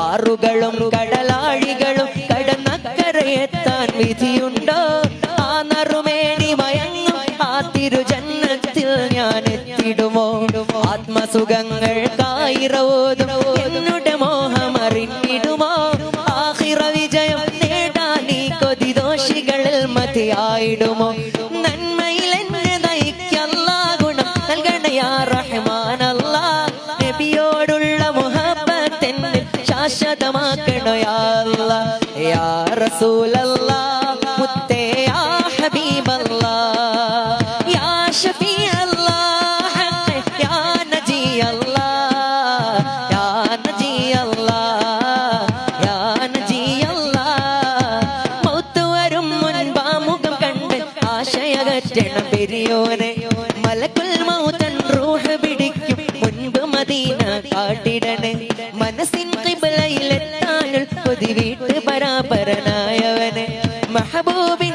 കാറുകളും കടലാഴികളും കടന്നക്കരയെത്താൻ വിധിയുണ്ടോ? ആ നറുമേനി മയങ്ങും ആ തിരുജന്നത്തിൽ ഞാൻ എത്തിടുമോ? ആത്മസുഖങ്ങൾക്കായി റോദും എന്നുടെ മോഹമറിഞ്ഞിടുമോ? ആഖിറ വിജയം നേടാൻ ഈ കൊതി ദോഷികളിൽ മതിയായിടുമോ? നന്മയിൽ എന്നെ നയിക്കല്ലാ, ഗുണം നൽകണേ യാ റഹ്മാൻ അല്ലാ. നബിയോടുള്ള മുഹബ്ബത്ത് എന്നിൽ ശാശ്വതമാക്കണോ യാ അല്ലാ. യാ റസൂലല്ലാ, മുത്തേ യാ ഹബീബല്ലാ, യാ ഷഫീഅല്ലാ, യാ നജിയല്ലാ, യാ നജിയല്ലാ, യാ നജിയല്ലാ. മൗത്ത് വരും മുൻപാ മുഖം കണ്ട് ആശയകറ്റണം പെരിയോനെ. മലക്കുൽ മൗതൻ റൂഹ് പിടിക്കും മുൻപ് മദീന കാട്ടിടണേ. മനസ്സിൻ ഖിബ്ലയിലെത്താനുൾ കൊതി വീട്ട് പരാപരനായവനെ. മഹബൂബിൻ